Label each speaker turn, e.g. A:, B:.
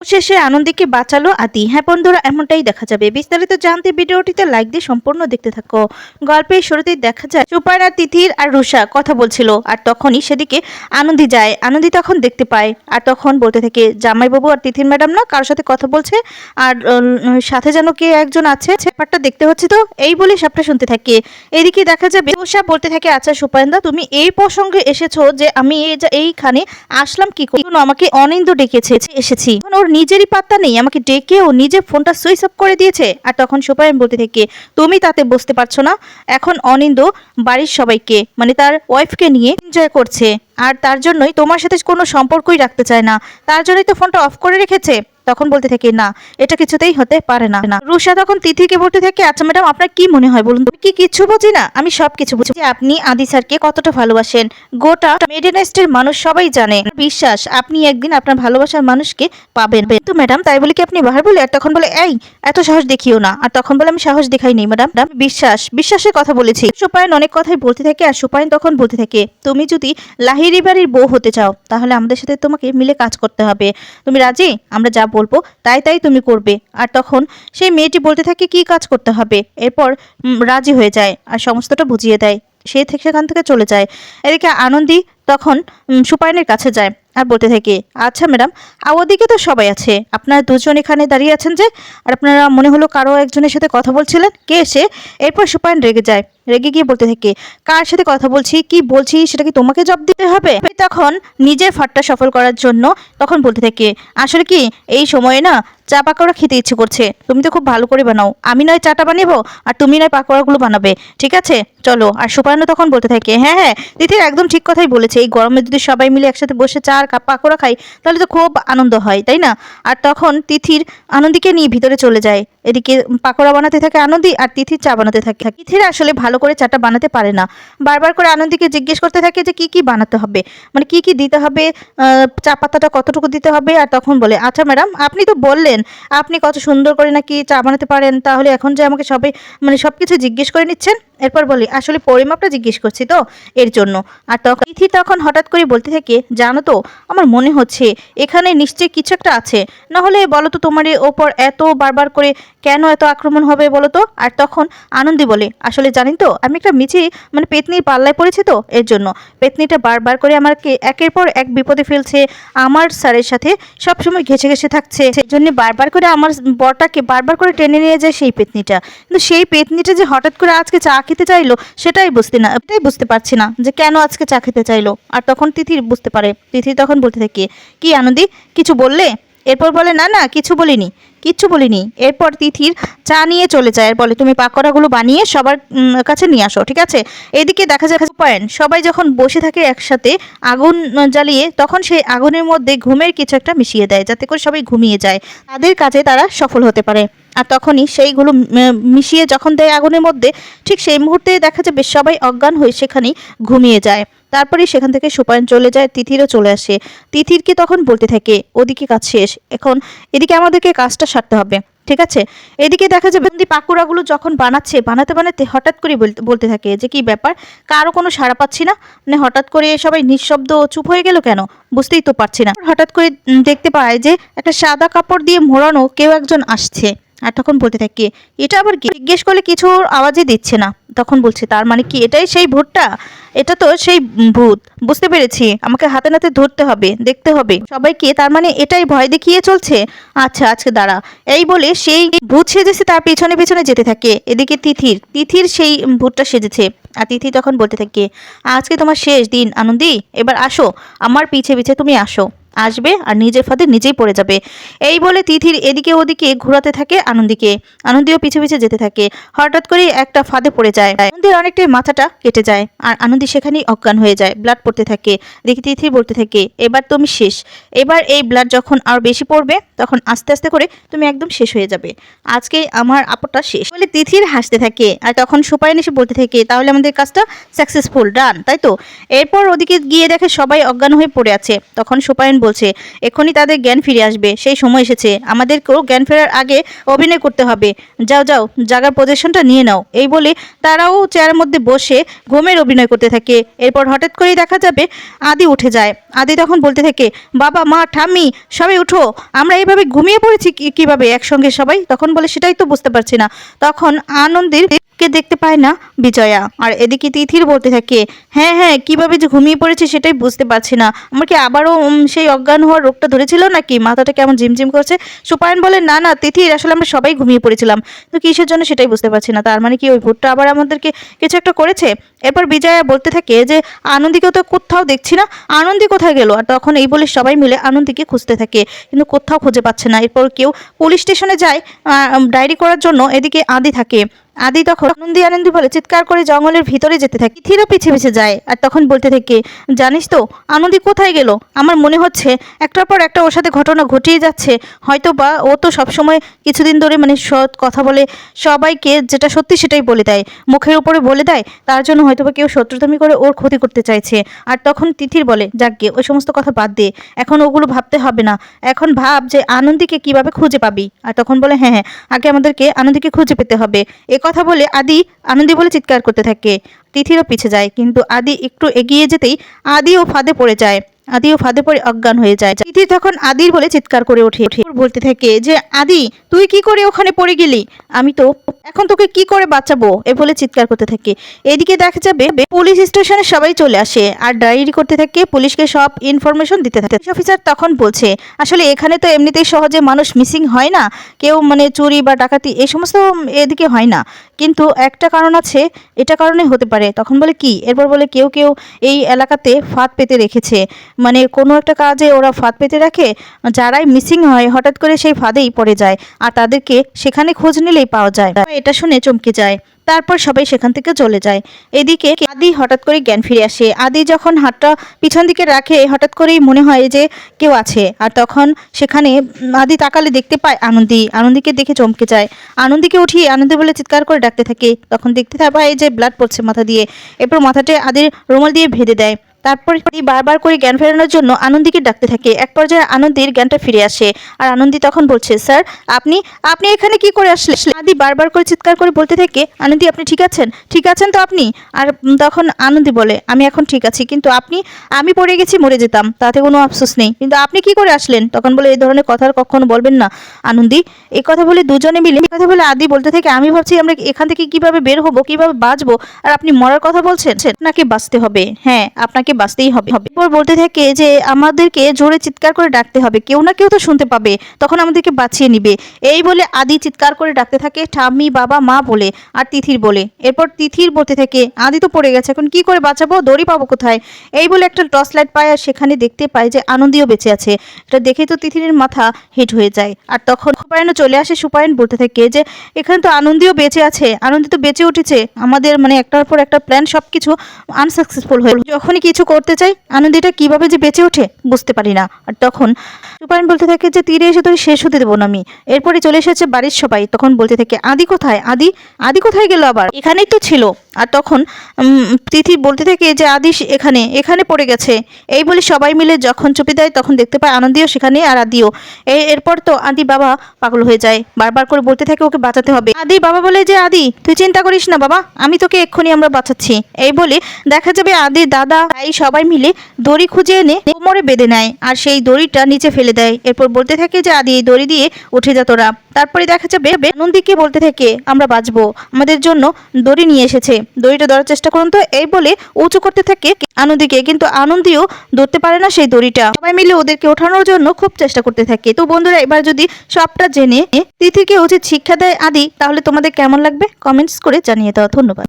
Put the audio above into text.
A: শেষে আনন্দীকে বাঁচালো আদি। হ্যাঁ বন্ধুরা, এমনটাই দেখা যাবে। বিস্তারিত জানতে ভিডিওটিতে লাইক দিয়ে সম্পূর্ণ দেখতে থাকো। গল্পের শুরুতেই দেখা যায় সুপায়ন আর তিথির আর রুষা কথা বলছিল, আর তখনই সেদিকে আনন্দী যায়। আনন্দী তখন দেখতে পায়, আর তখন বলতে থাকে জামাইবাবু আর তিথির ম্যাডাম না কারোর সাথে কথা বলছে, আর সাথে যেন কে একজন আছে, ব্যাপারটা দেখতে হচ্ছে তো, এই বলে সবটা শুনতে থাকে। এদিকে দেখা যাবে রুষা বলতে থাকে আচ্ছা সুপায়নদা, তুমি এই প্রসঙ্গে এসেছো যে আমি এইখানে আসলাম কি করে? আমাকে অনিন্দ ডেকেছে, এসেছি। ওর নিজেরই পাত্তা নেই, আমাকে ডেকে ও নিজে ফোনটা সুইচ অফ করে দিয়েছে। আর তখন সুপায়ন বলতে থেকে তুমি তাতে বুঝতে পারছো না, এখন অনিন্দ বাড়ির সবাইকে মানে তার ওয়াইফকে নিয়ে এনজয় করছে, আর তার জন্যই তোমার সাথে কোনো সম্পর্কই রাখতে চায় না, তার জন্যই তো ফোনটা অফ করে রেখেছে। তখন বলতে থাকে না, এটা কিছুতেই হতে পারে না। রুষা তখন তিথিকে বলতে থাকে আচ্ছা ম্যাডাম, আপনার কি মনে হয় বলুন? কি কিছু বুঝি না? আমি সব কিছু বুঝি যে আপনি আদি স্যারকে কতটা ভালোবাসেন। গোটা মেডেনেস্টের মানুষ সবাই জানে, বিশ্বাস আপনি একদিন আপনার ভালোবাসার মানুষকে পাবেন। তো ম্যাডাম তাই বলে কি আপনি বাহার বলে? আর তখন বলে এই এত সাহস দেখিও না। আর তখন বলে আমি সাহস দেখাই নেই ম্যাডাম, বিশ্বাসের কথা বলেছি। সুপায়ন অনেক কথাই বলতে থাকে, আর সুপায়ন তখন বলতে থাকে তুমি যদি লাহিড়ী বাড়ির বউ হতে চাও তাহলে আমাদের সাথে তোমাকে মিলে কাজ করতে হবে। তুমি রাজি? আমরা যা বলবো তাই তুমি করবে। আর তখন সেই মেয়েটি বলতে থাকে কি কাজ করতে হবে। এরপর রাজি হয়ে যায় আর সমস্তটা বুঝিয়ে দেয়। সেখান থেকে চলে যায়। এদিকে আনন্দী তখন সুপায়নের কাছে যায় আর বলতে থাকে আচ্ছা ম্যাডাম, ওদিকে তো সবাই আছে, আপনারা দুজন এখানে দাঁড়িয়ে আছেন যে, আর আপনারা মনে হলো কারো একজনের সাথে কথা বলছিলেন, কে সে? এরপর সুপায়ন রেগে যায়, রেগে গিয়ে বলতে থাকে কার সাথে কথা বলছি, কি বলছি সেটা কি তোমাকে জবাব দিতে হবে? তখন নিজের ফাটটা সফল করার জন্য তখন বলতে থাকে আসলে কি এই সময়ে না চা পাকোড়া খেতে ইচ্ছে করছে, তুমি তো খুব ভালো করে বানাও, আমি নয় চাটা বানাবো আর তুমি নয় পাকোড়াগুলো বানাবে, ঠিক আছে চলো। আর সুপায়ন তখন বলতে থাকে হ্যাঁ হ্যাঁ তিথির একদম ঠিক কথাই বলেছে, এই গরমে যদি সবাই মিলে একসাথে বসে চা আর পাকোড়া খাই তাহলে তো খুব আনন্দ হয়, তাই না? আর তখন তিথির আনন্দীকে নিয়ে ভিতরে চলে যায়। এদিকে পাকোড়া বানাতে থাকে আনন্দী, আর তিথির চা বানাতে থাকে। তিথির আসলে ভালো করে চাটা বানাতে পারে না, বারবার করে আনন্দীকে জিজ্ঞেস করতে থাকে যে কি কি বানাতে হবে, মানে কি কি দিতে হবে, চা পাতাটা কতটুকু দিতে হবে। আর তখন বলে আচ্ছা ম্যাডাম আপনি তো বললেন আপনি কত সুন্দর করে নাকি চা বানাতে পারেন, তাহলে এখন যে আমাকে সবাই মানে সবকিছু জিজ্ঞেস করে নিচ্ছেন? এরপর বলি আসলে পরিমাপটা জিজ্ঞেস করছি তো এর জন্য। আর তখন তিথি তখন হঠাৎ করে বলতে থাকে জানো তো আমার মনে হচ্ছে এখানে নিশ্চয়ই কিছু একটা আছে, না হলে বলো তো তোমার ওপর এত বারবার করে কেন এত আক্রমণ হবে বলো তো? আর তখন আনন্দী বলে আসলে জানি তো আমি একটা মিছি মানে পেতনির পাল্লায় পড়েছি তো এর জন্য, পেতনিটা বারবার করে আমাকে একের পর এক বিপদে ফেলছে, আমার স্যারের সাথে সবসময় ঘেঁষে ঘেঁষে থাকছে, সেই জন্য বারবার করে আমার বরটাকে বারবার করে টেনে নিয়ে যায় সেই পেতনিটা। কিন্তু সেই পেতনিটা যে হঠাৎ করে আজকে চা খেতে চাইলো সেটাই বুঝতে পারছি না যে কেন আজকে চা খেতে চাইলো। আর তখন তিথি বুঝতে পারে, তিথি তখন বলতে থাকে কি আনন্দী কিছু বললে? এরপর বলে না না কিচ্ছু বলিনি। এরপর তিথির চা নিয়ে চলে যায় আর বলে তুমি পাকোড়াগুলো বানিয়ে সবার কাছে নিয়ে আসো, ঠিক আছে? এদিকে দেখা যায় সুপায়ন সবাই যখন বসে থাকে একসাথে আগুন জ্বালিয়ে, তখন সেই আগুনের মধ্যে ঘুমের কিছু একটা মিশিয়ে দেয় যাতে করে সবাই ঘুমিয়ে যায়, তাদের কাজে তারা সফল হতে পারে। আর তখনই সেইগুলো মিশিয়ে যখন দেয় আগুনের মধ্যে, ঠিক সেই মুহূর্তে দেখা যাবে সবাই অজ্ঞান হয়ে সেখানেই ঘুমিয়ে যায়। তারপরে সেখান থেকে সুপায়ন চলে যায়, তিথিরও চলে আসে। তিথিরকে তখন বলতে থাকে ওদিকে কাজ শেষ, এখন এদিকে আমাদেরকে কাজটা সারতে হবে, ঠিক আছে? এদিকে দেখা যাবে পাকুড়াগুলো যখন বানাতে হঠাৎ করে বলতে থাকে যে কি ব্যাপার, কারো কোনো সাড়া পাচ্ছি না, মানে হঠাৎ করে সবাই নিঃশব্দ চুপ হয়ে গেল কেন, বুঝতেই তো পারছি না। হঠাৎ করে দেখতে পায় যে একটা সাদা কাপড় দিয়ে মোড়ানো কেউ একজন আসছে। আর তখন বলতে থাকে এটা আবার কি? জিজ্ঞেস করলে কিছু আওয়াজই দিচ্ছে না। তখন বলছে তার মানে কি এটাই সেই ভূতটা? এটা তো সেই ভূত, বুঝতে পেরেছি, আমাকে হাতে নাতে ধরতে হবে, দেখতে হবে সবাইকে, তার মানে এটাই ভয় দেখিয়ে চলছে। আচ্ছা আজকে দাঁড়া, এই বলে সেই ভূত সেজেছে তার পেছনে পেছনে যেতে থাকে। এদিকে তিথির সেই ভূতটা সেজেছে। আর তিথি তখন বলতে থাকে আজকে তোমার শেষ দিন আনন্দী, এবার আসো আমার পিছে পিছে তুমি আসো, আসবে আর নিজের ফাঁদে নিজেই পড়ে যাবে। এই বলে তিথির এদিকে ওদিকে ঘোরাতে থাকে আনন্দীকে, আনন্দীও পিছু পিছু যেতে থাকে। হঠাৎ করে একটা ফাঁদে পড়ে যায়, আনন্দীর অনেকটাই মাথাটা কেটে যায় আর আনন্দী সেখানেই অজ্ঞান হয়ে যায়, ব্লাড পড়তে থাকে। দেখি তিথির বলতে থাকে এবার তুমি শেষ, এবার এই ব্লাড যখন আর বেশি পড়বে তখন আস্তে আস্তে করে তুমি একদম শেষ হয়ে যাবে, আজকে আমার আপদটা শেষ বলে তিথির হাসতে থাকে। আর তখন সুপায়ন এসে বলতে থাকে তাহলে আমাদের কাজটা সাকসেসফুল, ডান, তাই তো? এরপর ওদিকে গিয়ে দেখে সবাই অজ্ঞান হয়ে পড়ে আছে। তখন সুপায়ন বলছে এক্ষুনি তাদের জ্ঞান ফিরে আসবে, সেই সময় এসেছে, আমাদেরকেও জ্ঞান ফেরার আগে অভিনয় করতে হবে, যাও যাও জাগার পজিশনটা নিয়ে নাও। এই বলে তারাও চেয়ারের মধ্যে বসে ঘুমের অভিনয় করতে থাকে। এরপর হঠাৎ করেই দেখা যাবে আদি উঠে যায়। আদি তখন বলতে থাকে বাবা মা ঠাম্মি সবাই উঠো, আমরা এইভাবে ঘুমিয়ে পড়েছি কিভাবে একসঙ্গে সবাই। তখন বলে সেটাই তো বুঝতে পারছি না। তখন আনন্দের কে দেখতে পায় না বিজয়া, আর এদিকে তিথির বলতে থাকে হ্যাঁ হ্যাঁ কিভাবে যে ঘুমিয়ে পড়েছে সেটাই বুঝতে পারছি না, আমার কি আবারও সেই অজ্ঞান হওয়ার রোগটা ধরেছিল নাকি, মাথাটা কেমন ঝিমঝিম করছে। সুপায়ন বলে না না তিথির, আসলে আমরা সবাই ঘুমিয়ে পড়েছিলাম, তো কিসের জন্য সেটাই বুঝতে পারছি না, তার মানে কি ওই ভূতটা আবার আমাদেরকে কিছু একটা করেছে। এরপর বিজয়া বলতে থাকে যে আনন্দীকে তো কোথাও দেখছি না, আনন্দী কোথায় গেল। আর তখন এই বলে সবাই মিলে আনন্দীকে খুঁজতে থাকে, কিন্তু কোথাও খুঁজে পাচ্ছে না। এরপর কেউ পুলিশ স্টেশনে যায় ডায়েরি করার জন্য, এদিকে আদি থাকে। আদি তখন আনন্দি আনন্দি বলে চিৎকার করে জঙ্গলের ভিতরে যেতে থাকে, তিথিরও পিছে পিছে যায়। আর তখন বলতে থাকে জানিস তো আনন্দি কোথায় গেল, আমার মনে হচ্ছে একটার পর একটা ওর সাথে ঘটনা ঘটিয়ে যাচ্ছে, হয়তো বা ও তো সবসময় কিছুদিন ধরে মানে সৎ কথা বলে, সবাইকে যেটা সত্যি সেটাই বলে দেয়, মুখের উপরে বলে দেয়, তার জন্য হয়তো বা কেউ শত্রুতামি করে ওর ক্ষতি করতে চাইছে। আর তখন তিথির বলে যাকগে ওই সমস্ত কথা বাদ দে, এখন ওগুলো ভাবতে হবে না, এখন ভাব যে আনন্দীকে কিভাবে খুঁজে পাবি। আর তখন বলে হ্যাঁ হ্যাঁ আগে আমাদেরকে আনন্দীকে খুঁজে পেতে হবে। কথা বলে আদি আনন্দী বলে চিৎকার করতে থাকে, তিথিরও পিছে যায়, কিন্তু আদি একটু এগিয়ে যেতেই আদিও ফাঁদে পড়ে যায়, আদিও ফাঁদে পড়ে অজ্ঞান হয়ে যায়। তিথি তখন আদির বলে চিৎকার করে ওঠে, বলতে থাকে যে আদি তুই কি করে ওখানে পড়ে গেলি, আমি তো এখন তোকে কি করে বাঁচাবো, এ বলে চিৎকার করতে থাকে। এদিকে দেখা যাবে পুলিশ স্টেশনে সবাই চলে আসে আর ডায়েরি করতে থাকে, পুলিশকে সব ইনফরমেশন দিতে থাকে। অফিসার তখন বলছে আসলে এখানে তো এমনিতেই সহজে মানুষ মিসিং হয় না, কেউ মানে চুরি বা ডাকাতি এই সমস্ত এদিকে হয় না, কিন্তু একটা কারণ আছে, এটা কারণে হতে পারে। তখন বলে কি, এরপর বলে কেউ কেউ এই এলাকাতে ফাঁদ পেতে রেখেছে, মানে কোনো একটা কাজে ওরা ফাঁদ পেতে রাখে, যারাই মিসিং হয় হঠাৎ করে সেই ফাঁদেই পড়ে যায়, আর তাদেরকে সেখানে খোঁজ নিলেই পাওয়া যায়। এটা শুনে চমকে যায়, তারপর সবাই সেখান থেকে চলে যায়। এদিকে আদি হঠাৎ করে জ্ঞান ফিরে আসে। আদি যখন হাতটা পিছন দিকে রাখে হঠাৎ করেই মনে হয় যে কেউ আছে, আর তখন সেখানে আদি তাকালে দেখতে পায় আনন্দী, আনন্দীকে দেখে চমকে যায়। আনন্দীকে উঠিয়ে আনন্দী বলে চিৎকার করে ডাকতে থাকে, তখন দেখতে পায় যে ব্লাড পড়ছে মাথা দিয়ে। এরপর মাথাটা আদির রুমাল দিয়ে বেঁধে দেয়। তারপর বারবার করে জ্ঞান ফেরানোর জন্য আনন্দীকে ডাকতে থাকে। এক পর্যায়ে আনন্দীর জ্ঞানটা ফিরে আসে, আর আনন্দী তখন বলছে স্যার আপনি আপনি এখানে কি করে আসলেন। আদি বারবার করে চিৎকার করে বলতে থাকে আনন্দী আপনি ঠিক আছেন, ঠিক আছেন তো আপনি। আর তখন আনন্দী বলে আমি এখন ঠিক আছি, কিন্তু আমি পড়ে গেছি মরে যেতাম, তাতে কোনো আফসোস নেই, কিন্তু আপনি কি করে আসলেন। তখন বলে এই ধরনের কথা কখনো বলবেন না আনন্দী। এই কথা বলে দুজনে মিলে কথা বলে আদি বলতে থাকে আমি ভাবছি আমরা এখান থেকে কিভাবে বের হবো, কিভাবে বাঁচবো, আর আপনি মরার কথা বলছেন, আপনাকে বাঁচতে হবে, হ্যাঁ আপনাকে বাঁচতেই হবে। এরপর বলতে থাকে যে আমাদেরকে জোরে চিৎকার করে ডাকতে হবে, কেউ না কেউ তো শুনতে পাবে, তখন আমাদেরকে বাঁচিয়ে নিবে। এই বলে আদি চিৎকার করে ডাকতে থাকে ঠাম্মি বাবা মা বলে আর তিথির বলে। এরপর তিথির বলতে থাকে আদি তো পড়ে গেছে, এখন কি করে বাঁচাবো, দড়ি পাবো কোথায়। এই বলে একটা টর্চ লাইট পায়, আর সেখানে দেখতে পায় যে আনন্দীও বেঁচে আছে। এটা দেখে তো তিথির মাথা হিট হয়ে যায়। আর তখন সুপায়নও চলে আসে। সুপায়ন বলতে থাকে যে এখানে তো আনন্দীও বেঁচে আছে, আনন্দী তো বেঁচে উঠেছে, আমাদের মানে একটার পর একটা প্ল্যান সবকিছু আনসাকসেসফুল হয়ে যখনই কিছু করতে চাই আনন্দীটা কিভাবে যে বেঁচে ওঠে বুঝতে পারি না। আর তখন সুপায়ন বলতে থাকে যে তীরে এসে তোর শেষ হতে দেবো না আমি। এরপরে চলে এসেছে বাড়ির সবাই, তখন বলতে থাকে আদি কোথায়, আদি আদি কোথায় গেল, আবার এখানেই তো ছিল। আর তখন তিথি বলতে থাকে যে আদি এখানে এখানে পড়ে গেছে। এই বলে সবাই মিলে যখন চুপি দেয় তখন দেখতে পায় আনন্দীও সেখানে আর আদিও। এরপর তো আদি বাবা পাগল হয়ে যায়, বারবার করে বলতে থাকে ওকে বাঁচাতে হবে। আদি বাবা বলে যে আদি তুই চিন্তা করিস না বাবা, আমি তোকে এক্ষুনি আমরা বাঁচাচ্ছি। এই বলে দেখা যাবে আদির দাদা এই সবাই মিলে দড়ি খুঁজে এনে কোমরে বেঁধে নেয়, আর সেই দড়িটা নিচে ফেলে দেয়। এরপর বলতে থাকে যে আদি এই দড়ি দিয়ে উঠে যা তোরা। তারপরে দেখা যাবে আনন্দীকে বলতে থাকে আমরা বাঁচবো, আমাদের জন্য দড়ি নিয়ে এসেছে, দড়িটা ধরার চেষ্টা করুন তো। এই বলে উঁচু করতে থাকে আনন্দীকে, কিন্তু আনন্দীও ধরতে পারে না সেই দড়িটা। সবাই মিলে ওদেরকে ওঠানোর জন্য খুব চেষ্টা করতে থাকে। তো বন্ধুরা এবার যদি সবটা জেনে তিথিকে উচিত শিক্ষা দেয় আদি, তাহলে তোমাদের কেমন লাগবে কমেন্টস করে জানিয়ে দাও। ধন্যবাদ।